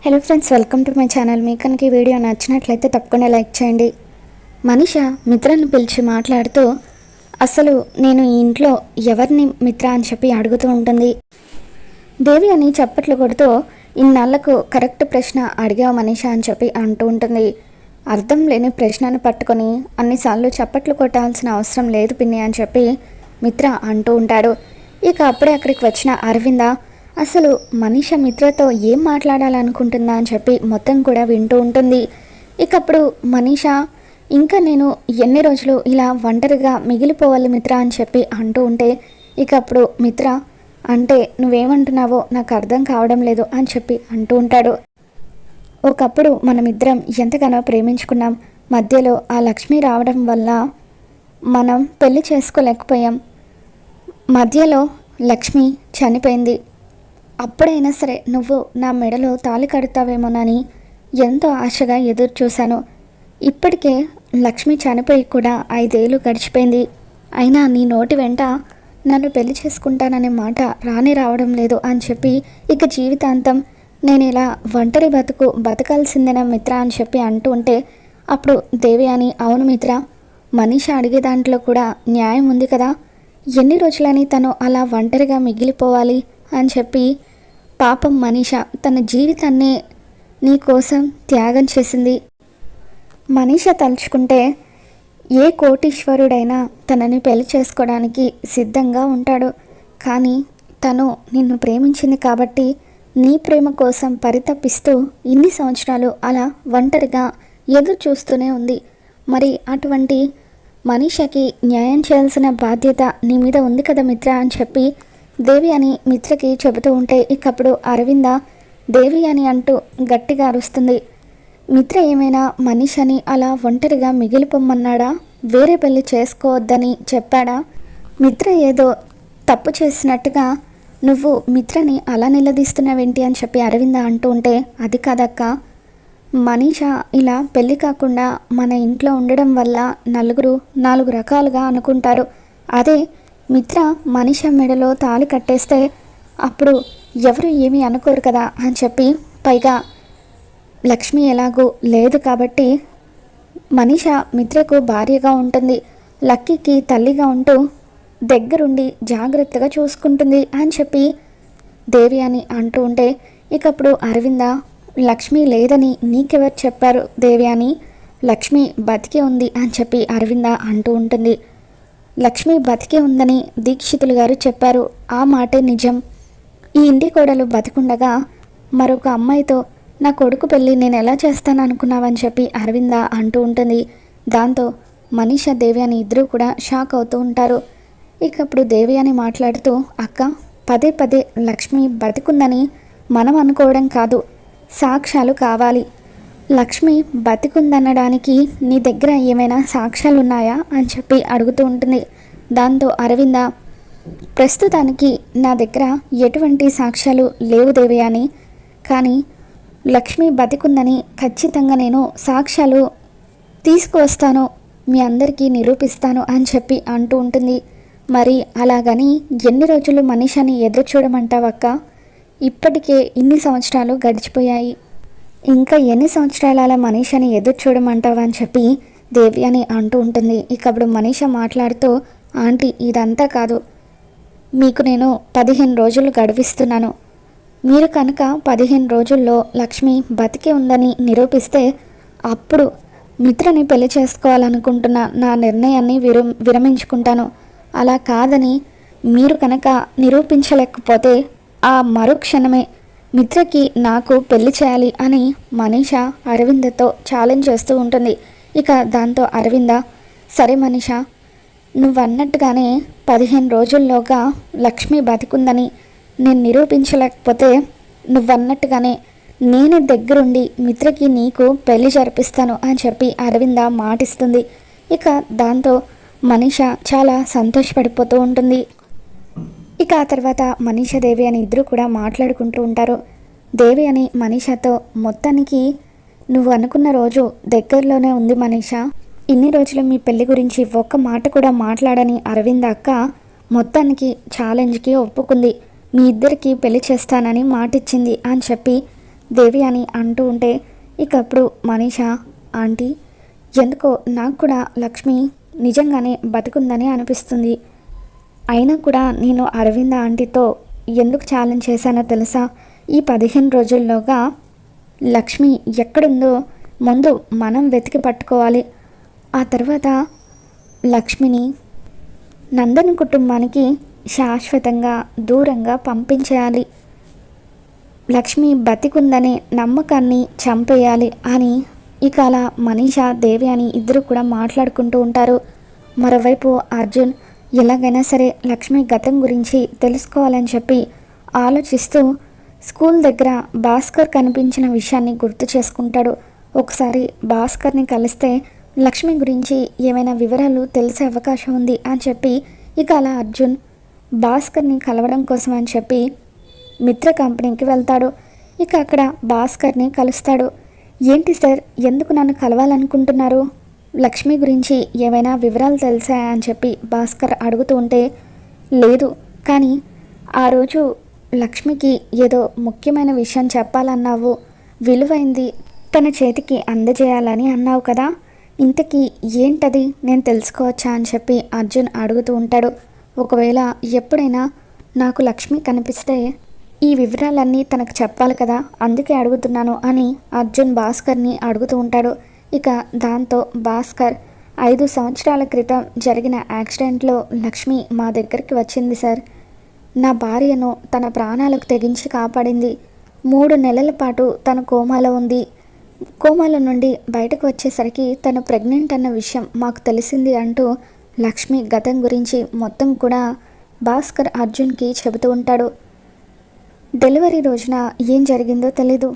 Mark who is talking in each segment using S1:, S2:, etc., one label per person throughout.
S1: Hello friends, welcome to my channel. మీకు కనుక ఈ వీడియో నచ్చినట్లయితే తప్పకుండా లైక్ చేయండి. మనీష మిత్రని పిలిచి మాట్లాడుతూ అసలు నేను ఈ ఇంట్లో ఎవరిని మిత్ర అని చెప్పి అడుగుతూ ఉంటుంది. దేవి అని చప్పట్లు కొడుతూ ఇన్నాళ్లకు కరెక్ట్ ప్రశ్న అడిగావు మనీష అని చెప్పి అంటూ ఉంటుంది. అర్థం లేని ప్రశ్నను పట్టుకొని అన్నిసార్లు చప్పట్లు కొట్టాల్సిన అవసరం లేదు పిన్ని అని చెప్పి మిత్ర అంటూ ఉంటాడు. ఇక అప్పుడే అక్కడికి వచ్చిన అరవింద అసలు మనీష మిత్రతో ఏం మాట్లాడాలనుకుంటుందా అని చెప్పి మొత్తం కూడా వింటూ ఉంటుంది. ఇక అప్పుడు మనీష ఇంకా నేను ఎన్ని రోజులు ఇలా ఒంటరిగా మిగిలిపోవాలి మిత్ర అని చెప్పి అంటూ ఉంటే ఇక అప్పుడు మిత్ర అంటే నువ్వేమంటున్నావో నాకు అర్థం కావడం లేదు అని చెప్పి అంటూ ఉంటాడు. ఒకప్పుడు మనమిద్దరం ఎంతగానో ప్రేమించుకున్నాం. మధ్యలో ఆ లక్ష్మి రావడం వల్ల మనం పెళ్లి చేసుకోలేకపోయాం. మధ్యలో లక్ష్మి చనిపోయింది. అప్పుడైనా సరే నువ్వు నా మెడలో తాళి కడతావేమోనని ఎంతో ఆశగా ఎదురు చూశాను. ఇప్పటికే లక్ష్మి చనిపోయి కూడా 5 ఏళ్ళు గడిచిపోయింది. అయినా నీ నోటి వెంట నన్ను పెళ్లి చేసుకుంటాననే మాట రావడం లేదు అని చెప్పి ఇక జీవితాంతం నేను ఇలా ఒంటరి బతకాల్సిందేనా మిత్ర అని చెప్పి అంటూ ఉంటే అప్పుడు దేవి అని అవును మిత్ర, మనీష అడిగే దాంట్లో కూడా న్యాయం ఉంది కదా. ఎన్ని రోజులని తను అలా ఒంటరిగా మిగిలిపోవాలి అని చెప్పి పాపం మనీష తన జీవితాన్నే నీ కోసం త్యాగం చేసింది. మనీష తలుచుకుంటే ఏ కోటీశ్వరుడైనా తనని పెళ్లి చేసుకోవడానికి సిద్ధంగా ఉంటాడు. కానీ తను నిన్ను ప్రేమించింది కాబట్టి నీ ప్రేమ కోసం పరితపిస్తూ ఇన్ని సంవత్సరాలు అలా ఒంటరిగా ఎదురు చూస్తూనే ఉంది. మరి అటువంటి మనీషకి న్యాయం చేయాల్సిన బాధ్యత నీ మీద ఉంది కదా మిత్ర అని చెప్పి దేవి అని మిత్రకి చెబుతూ ఉంటే ఇకప్పుడు అరవింద దేవి అని అంటూ గట్టిగా అరుస్తుంది. మిత్ర ఏమైనా మనీషని అలా ఒంటరిగా మిగిలిపోమ్మన్నాడా? వేరే పెళ్లి చేసుకోవద్దని చెప్పాడా? మిత్ర ఏదో తప్పు చేసినట్టుగా నువ్వు మిత్రని అలా నిలదీస్తున్నావేంటి అని చెప్పి అరవింద అంటూ ఉంటే అది కాదక్క, మనీష ఇలా పెళ్ళి కాకుండా మన ఇంట్లో ఉండడం వల్ల నలుగురు 4 రకాలుగా అనుకుంటారు. అదే మిత్ర మనీష మెడలో తాళి కట్టేస్తే అప్పుడు ఎవరు ఏమీ అనుకోరు కదా అని చెప్పి పైగా లక్ష్మి ఎలాగూ లేదు కాబట్టి మనీష మిత్రకు భార్యగా ఉంటుంది, లక్కీకి తల్లిగా ఉంటూ దగ్గరుండి జాగ్రత్తగా చూసుకుంటుంది అని చెప్పి దేవి అని అంటూ ఉంటే ఇకప్పుడు అరవింద లక్ష్మి లేదని నీకెవరు చెప్పారు దేవి అని, లక్ష్మి బతికే ఉంది అని చెప్పి అరవింద అంటూ ఉంటుంది. లక్ష్మి బతికే ఉందని దీక్షితులు గారు చెప్పారు. ఆ మాటే నిజం. ఈ ఇంటి కోడలు బతికుండగా మరొక అమ్మాయితో నా కొడుకు పెళ్ళి నేను ఎలా చేస్తాను అనుకున్నావని చెప్పి అరవింద అంటూ ఉంటుంది. దాంతో మనీష దేవి అని ఇద్దరూ కూడా షాక్ అవుతూ ఉంటారు. ఇకప్పుడు దేవి అని మాట్లాడుతూ అక్క, పదే పదే లక్ష్మి బతికుందని మనం అనుకోవడం కాదు, సాక్ష్యాలు కావాలి. లక్ష్మి బతికుందనడానికి నీ దగ్గర ఏమైనా సాక్ష్యాలు ఉన్నాయా అని చెప్పి అడుగుతూ ఉంటుంది. దాంతో అరవింద ప్రస్తుతానికి నా దగ్గర ఎటువంటి సాక్ష్యాలు లేవు దేవి అని, కానీ లక్ష్మి బతికుందని ఖచ్చితంగా నేను సాక్ష్యాలు తీసుకువస్తాను, మీ అందరికీ నిరూపిస్తాను అని చెప్పి అంటూ ఉంటుంది. మరి అలాగని ఎన్ని రోజులు మనీషని ఎదురు చూడమంటావక్క? ఇప్పటికే ఇన్ని సంవత్సరాలు గడిచిపోయాయి, ఇంకా ఎన్ని సంవత్సరాలు అలా మనీషని ఎదురు చూడమంటావా అని చెప్పి దేవి అని అంటూ ఉంటుంది. ఇకప్పుడు మనీష మాట్లాడుతూ ఆంటీ ఇదంతా కాదు, మీకు నేను 15 రోజులు గడువిస్తున్నాను. మీరు కనుక 15 రోజుల్లో లక్ష్మి బతికి ఉందని నిరూపిస్తే అప్పుడు మిత్రని పెళ్లి చేసుకోవాలనుకుంటున్న నా నిర్ణయాన్ని విరమించుకుంటాను. అలా కాదని మీరు కనుక నిరూపించలేకపోతే ఆ మరుక్షణమే మిత్రకి నాకు పెళ్లి చేయాలి అని మనీష అరవిందతో ఛాలెంజ్ చేస్తూ ఉంటుంది. ఇక దాంతో అరవింద సరే మనీష, నువ్వన్నట్టుగానే 15 రోజుల్లోగా లక్ష్మి బతికుందని నేను నిరూపించలేకపోతే నువ్వన్నట్టుగానే నేను దగ్గరుండి మిత్రకి నీకు పెళ్లి జరిపిస్తాను అని చెప్పి అరవింద మాటిస్తుంది. ఇక దాంతో మనీష చాలా సంతోషపడిపోతూ ఉంటుంది. ఇక ఆ తర్వాత మనీష దేవి అని ఇద్దరు కూడా మాట్లాడుకుంటూ ఉంటారు. దేవి అని మనీషతో మొత్తానికి నువ్వు అనుకున్న రోజు దగ్గరలోనే ఉంది మనీష, ఇన్ని రోజులు మీ పెళ్లి గురించి ఒక్క మాట కూడా మాట్లాడని అరవింద అక్క మొత్తానికి ఛాలెంజ్కి ఒప్పుకుంది. మీ ఇద్దరికి పెళ్లి చేస్తానని మాటిచ్చింది అని చెప్పి దేవి అని అంటూ ఉంటే ఇక అప్పుడు మనీషా, ఆంటీ, ఎందుకో నాకు కూడా లక్ష్మి నిజంగానే బతుకుందని అనిపిస్తుంది. అయినా కూడా నేను అరవింద ఆంటీతో ఎందుకు ఛాలెంజ్ చేశానో తెలుసా? ఈ 15 రోజుల్లోగా లక్ష్మి ఎక్కడుందో ముందు మనం వెతికి పట్టుకోవాలి. ఆ తర్వాత లక్ష్మిని నందన్ కుటుంబానికి శాశ్వతంగా దూరంగా పంపించేయాలి. లక్ష్మి బతికుందనే నమ్మకాన్ని చంపేయాలి అని ఇక అలా మనీషా, దేవి అని ఇద్దరు కూడా మాట్లాడుకుంటూ ఉంటారు. మరోవైపు అర్జున్ ఎలాగైనా సరే లక్ష్మి గతం గురించి తెలుసుకోవాలని చెప్పి ఆలోచిస్తూ స్కూల్ దగ్గర భాస్కర్ కనిపించిన విషయాన్ని గుర్తు చేసుకుంటాడు. ఒకసారి భాస్కర్ని కలిస్తే లక్ష్మి గురించి ఏమైనా వివరాలు తెలిసే అవకాశం ఉంది అని చెప్పి ఇక అలా అర్జున్ భాస్కర్ని కలవడం కోసం అని చెప్పి మిత్ర కంపెనీకి వెళ్తాడు. ఇక అక్కడ భాస్కర్ని కలుస్తాడు. ఏంటి సార్, ఎందుకు నన్ను కలవాలనుకుంటున్నారు? లక్ష్మి గురించి ఏమైనా వివరాలు తెలుసా అని చెప్పి భాస్కర్ అడుగుతూ ఉంటే, లేదు, కానీ ఆ రోజు లక్ష్మికి ఏదో ముఖ్యమైన విషయం చెప్పాలన్నావు, విలువైంది తన చేతికి అందజేయాలని అన్నావు కదా, ఇంతకీ ఏంటది, నేను తెలుసుకోవచ్చా అని చెప్పి అర్జున్ అడుగుతూ ఉంటాడు. ఒకవేళ ఎప్పుడైనా నాకు లక్ష్మి కనిపిస్తే ఈ వివరాలన్నీ తనకు చెప్పాలి కదా, అందుకే అడుగుతున్నాను అని అర్జున్ భాస్కర్ని అడుగుతూ ఉంటాడు. ఇక దాంతో భాస్కర్ 5 సంవత్సరాల క్రితం జరిగిన యాక్సిడెంట్లో లక్ష్మి మా దగ్గరికి వచ్చింది సార్. నా భార్యను తన ప్రాణాలకు తెగించి కాపాడింది. 3 నెలల పాటు తను కోమాలో ఉంది. కోమాలో నుండి బయటకు వచ్చేసరికి తను ప్రెగ్నెంట్ అన్న విషయం మాకు తెలిసింది అంటూ లక్ష్మి గతం గురించి మొత్తం కూడా భాస్కర్ అర్జున్కి చెబుతూ ఉంటాడు. డెలివరీ రోజున ఏం జరిగిందో తెలీదు.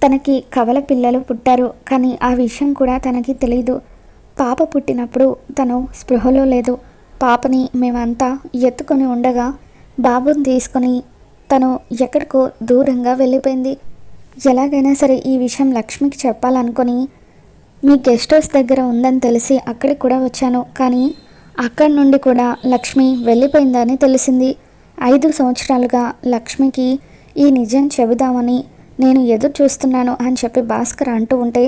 S1: తనకి కవల పిల్లలు పుట్టారు, కానీ ఆ విషయం కూడా తనకి తెలీదు. పాప పుట్టినప్పుడు తను స్పృహలో లేదు. పాపని మేమంతా ఎత్తుకొని ఉండగా బాబుని తీసుకొని తను ఎక్కడికో దూరంగా వెళ్ళిపోయింది. ఎలాగైనా సరే ఈ విషయం లక్ష్మికి చెప్పాలనుకొని మీ గెస్ట్ హౌస్ దగ్గర ఉందని తెలిసి అక్కడికి కూడా వచ్చాను. కానీ అక్కడి నుండి కూడా లక్ష్మి వెళ్ళిపోయిందని తెలిసింది. 5 సంవత్సరాలుగా లక్ష్మికి ఈ నిజం చెబుదామని నేను ఎదురు చూస్తున్నాను అని చెప్పి భాస్కర్ అంటూ ఉంటే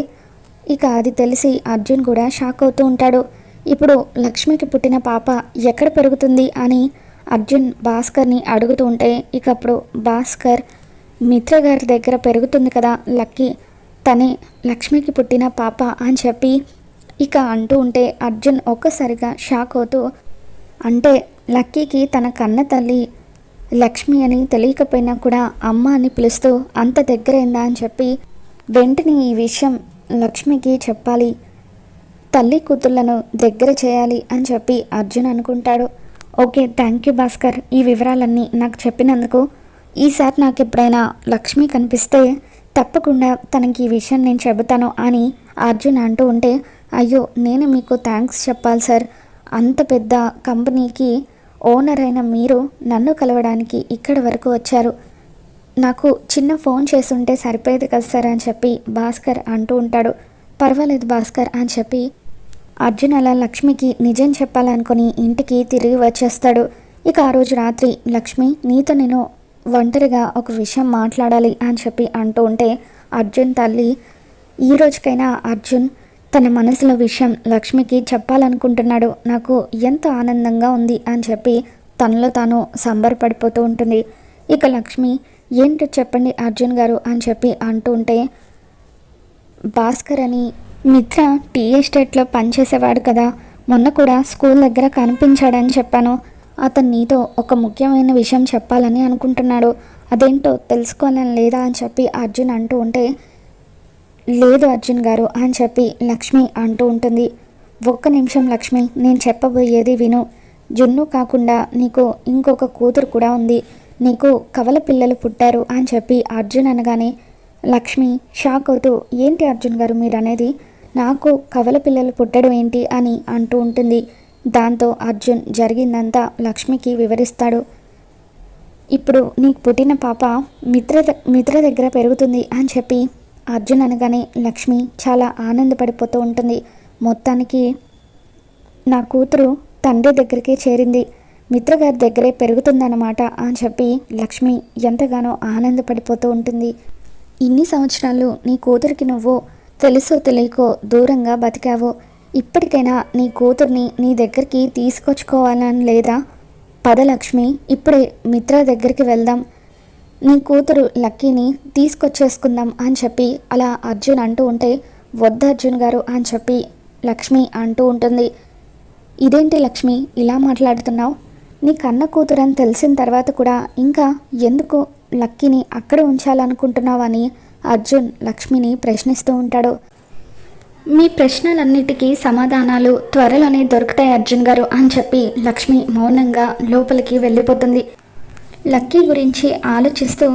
S1: ఇక అది తెలిసి అర్జున్ కూడా షాక్ అవుతూ ఉంటాడు. ఇప్పుడు లక్ష్మికి పుట్టిన పాప ఎక్కడ పెరుగుతుంది అని అర్జున్ భాస్కర్ని అడుగుతూ ఉంటే ఇక అప్పుడు భాస్కర్ మిత్ర గారి దగ్గర పెరుగుతుంది కదా లక్కీ, తనే లక్ష్మికి పుట్టిన పాప అని చెప్పి ఇక అంటూ ఉంటే అర్జున్ ఒక్కసారిగా షాక్ అవుతూ, అంటే లక్కీకి తన కన్న తల్లి లక్ష్మి అని తెలియకపోయినా కూడా అమ్మ అని పిలుస్తూ అంత దగ్గరైందా అని చెప్పి వెంటనే ఈ విషయం లక్ష్మికి చెప్పాలి, తల్లి కూతుళ్లను దగ్గర చేయాలి అని చెప్పి అర్జున్ అనుకుంటాడు. ఓకే, థ్యాంక్ యూ భాస్కర్, ఈ వివరాలన్నీ నాకు చెప్పినందుకు. ఈసారి నాకు ఎప్పుడైనా లక్ష్మి కనిపిస్తే తప్పకుండా తనకి ఈ విషయం నేను చెబుతాను అని అర్జున్ అంటూ ఉంటే, అయ్యో నేను మీకు థ్యాంక్స్ చెప్పాలి సార్, అంత పెద్ద కంపెనీకి ఓనర్ అయిన మీరు నన్ను కలవడానికి ఇక్కడి వరకు వచ్చారు. నాకు చిన్న ఫోన్ చేసుంటే సరిపోయేది కదా సార్ అని చెప్పి భాస్కర్ అంటూ ఉంటాడు. పర్వాలేదు భాస్కర్ అని చెప్పి అర్జున్ అలా లక్ష్మికి నిజం చెప్పాలనుకుని ఇంటికి తిరిగి వచ్చేస్తాడు. ఇక ఆ రోజు రాత్రి లక్ష్మి, నీతో నేను ఒంటరిగా ఒక విషయం మాట్లాడాలి అని చెప్పి అంటూ ఉంటే అర్జున్ తల్లి, ఈ రోజుకైనా అర్జున్ తన మనసులో విషయం లక్ష్మికి చెప్పాలనుకుంటున్నాడు, నాకు ఎంత ఆనందంగా ఉంది అని చెప్పి తనలో తాను సంబరపడిపోతూ ఉంటుంది. ఇక లక్ష్మి, ఏంటో చెప్పండి అర్జున్ గారు అని చెప్పి అంటూ ఉంటే, భాస్కర్ అని మిత్ర టీ ఎస్టేట్లో పనిచేసేవాడు కదా, మొన్న కూడా స్కూల్ దగ్గర కనిపించాడని చెప్పాను. అతను నీతో ఒక ముఖ్యమైన విషయం చెప్పాలని అనుకుంటున్నాడు, అదేంటో తెలుసుకోవాలని లేదా అని చెప్పి అర్జున్ అంటూ ఉంటే, లేదు అర్జున్ గారు అని చెప్పి లక్ష్మి అంటూ ఉంటుంది. ఒక్క నిమిషం లక్ష్మి, నేను చెప్పబోయేది విను. జున్ను కాకుండా నీకు ఇంకొక కూతురు కూడా ఉంది, నీకు కవల పిల్లలు పుట్టారు అని చెప్పి అర్జున్ అనగానే లక్ష్మి షాక్ అవుతూ, ఏంటి అర్జున్ గారు మీరు అనేది, నాకు కవల పిల్లలు పుట్టడం ఏంటి అని అంటూ ఉంటుంది. దాంతో అర్జున్ జరిగిందంతా లక్ష్మికి వివరిస్తాడు. ఇప్పుడు నీకు పుట్టిన పాప మిత్ర దగ్గర పెరుగుతుంది అని చెప్పి అర్జున్ అనగానే లక్ష్మి చాలా ఆనందపడిపోతూ ఉంటుంది. మొత్తానికి నా కూతురు తండ్రి దగ్గరికి చేరింది, మిత్రగారి దగ్గరే పెరుగుతుందన్నమాట అని చెప్పి లక్ష్మి ఎంతగానో ఆనందపడిపోతూ ఉంటుంది. ఇన్ని సంవత్సరాలు నీ కూతురికి నువ్వు తెలుసో తెలియకో దూరంగా బతికావు. ఇప్పటికైనా నీ కూతుర్ని నీ దగ్గరికి తీసుకొచ్చుకోవాలని లేదా? పద లక్ష్మి, ఇప్పుడే మిత్ర దగ్గరికి వెళ్దాం, నీ కూతురు లక్కీని తీసుకొచ్చేసుకుందాం అని చెప్పి అలా అర్జున్ అంటూ ఉంటే, వద్దు అర్జున్ గారు అని చెప్పి లక్ష్మి అంటూ ఉంటుంది. ఇదేంటి లక్ష్మి ఇలా మాట్లాడుతున్నావు? నీ కన్న కూతురు అని తెలిసిన తర్వాత కూడా ఇంకా ఎందుకు లక్కీని అక్కడ ఉంచాలనుకుంటున్నావు అని అర్జున్ లక్ష్మిని ప్రశ్నిస్తూ ఉంటాడు. మీ ప్రశ్నలన్నిటికీ సమాధానాలు త్వరలోనే దొరుకుతాయి అర్జున్ గారు అని చెప్పి లక్ష్మి మౌనంగా లోపలికి వెళ్ళిపోతుంది. లక్కీ గురించి ఆలోచిస్తూ,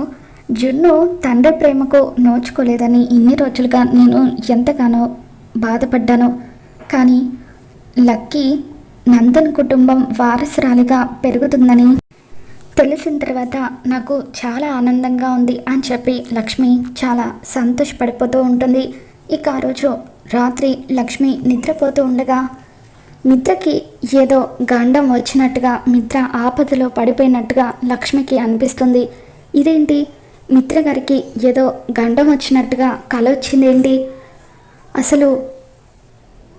S1: జున్ను తండ్రి ప్రేమకు నోచుకోలేదని ఇన్ని రోజులుగా నేను ఎంతగానో బాధపడ్డాను. కానీ లక్కీ నందన్ కుటుంబం వారసురాలిగా పెరుగుతుందని తెలిసిన తర్వాత నాకు చాలా ఆనందంగా ఉంది అని చెప్పి లక్ష్మి చాలా సంతోషపడిపోతూ ఉంటుంది. ఇక ఆ రోజు రాత్రి లక్ష్మి నిద్రపోతూ ఉండగా మిత్రకి ఏదో గండం వచ్చినట్టుగా, మిత్ర ఆపదలో పడిపోయినట్టుగా లక్ష్మికి అనిపిస్తుంది. ఇదేంటి, మిత్ర గారికి ఏదో గండం వచ్చినట్టుగా కల వచ్చిందేంటి? అసలు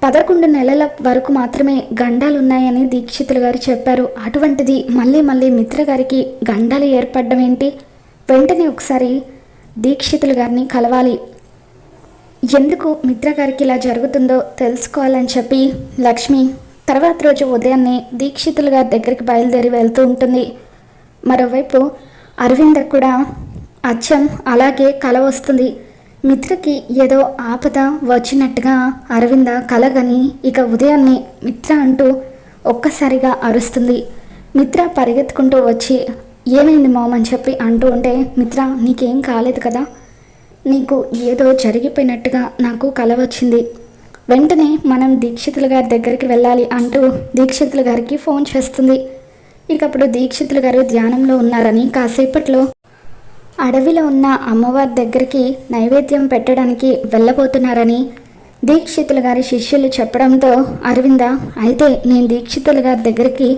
S1: 11 నెలల వరకు మాత్రమే గండాలు ఉన్నాయని దీక్షితులు గారు చెప్పారు. అటువంటిది మళ్ళీ మిత్ర గారికి గండాలు ఏర్పడడం ఏంటి? వెంటనే ఒకసారి దీక్షితులు గారిని కలవాలి, ఎందుకు మిత్ర గారికి ఇలా జరుగుతుందో తెలుసుకోవాలని చెప్పి లక్ష్మి తర్వాత రోజు ఉదయాన్నే దీక్షితులు గారి దగ్గరికి బయలుదేరి వెళ్తూ ఉంటుంది. మరోవైపు అరవింద కూడా అచ్చం అలాగే కల వస్తుంది. మిత్రకి ఏదో ఆపద వచ్చినట్టుగా అరవింద కలగని ఇక ఉదయాన్నే మిత్ర అంటూ ఒక్కసారిగా అరుస్తుంది. మిత్ర పరిగెత్తుకుంటూ వచ్చి, ఏమైంది మామ్ అని చెప్పి అంటూ ఉంటే, మిత్ర నీకేం కాలేదు కదా, నీకు ఏదో జరిగిపోయినట్టుగా నాకు కల వచ్చింది, వెంటనే మనం దీక్షితుల గారి దగ్గరికి వెళ్ళాలి అంటూ దీక్షితుల గారికి ఫోన్ చేస్తుంది. ఇకప్పుడు దీక్షితుల గారు ధ్యానంలో ఉన్నారని, కాసేపట్లో అడవిలో ఉన్న అమ్మవారి దగ్గరికి నైవేద్యం పెట్టడానికి వెళ్ళబోతున్నారని దీక్షితుల గారి శిష్యులు చెప్పడంతో అరవింద, అయితే నేను దీక్షితుల గారి దగ్గరికి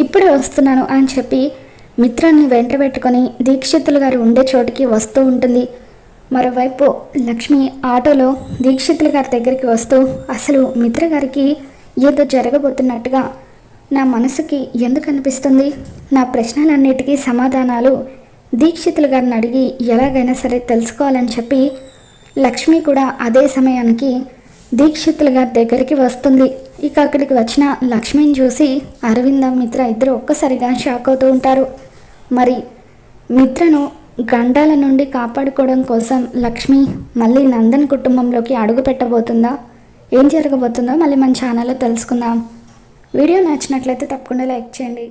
S1: ఇప్పుడే వస్తున్నాను అని చెప్పి మిత్రాన్ని వెంటబెట్టుకొని దీక్షితుల గారు ఉండే చోటికి వస్తూ ఉంటుంది. మరోవైపు లక్ష్మి ఆటోలో దీక్షితుల గారి దగ్గరికి వస్తూ, అసలు మిత్ర గారికి ఏదో జరగబోతున్నట్టుగా నా మనసుకి ఎందుకు అనిపిస్తుంది? నా ప్రశ్నలన్నిటికీ సమాధానాలు దీక్షితుల గారిని అడిగి ఎలాగైనా సరే తెలుసుకోవాలని చెప్పి లక్ష్మి కూడా అదే సమయానికి దీక్షితుల గారి దగ్గరికి వస్తుంది. ఇక అక్కడికి వచ్చిన లక్ష్మిని చూసి అరవింద, మిత్ర ఇద్దరు ఒక్కసారిగా షాక్ అవుతూ ఉంటారు. మరి మిత్రను గండాల నుండి కాపాడుకోవడం కోసం లక్ష్మి మళ్ళీ నందన్ కుటుంబంలోకి అడుగు పెట్టబోతుందా? ఏం జరగబోతుందో మళ్ళీ మన ఛానల్లో తెలుసుకుందాం. వీడియో నచ్చినట్లయితే తప్పకుండా లైక్ చేయండి.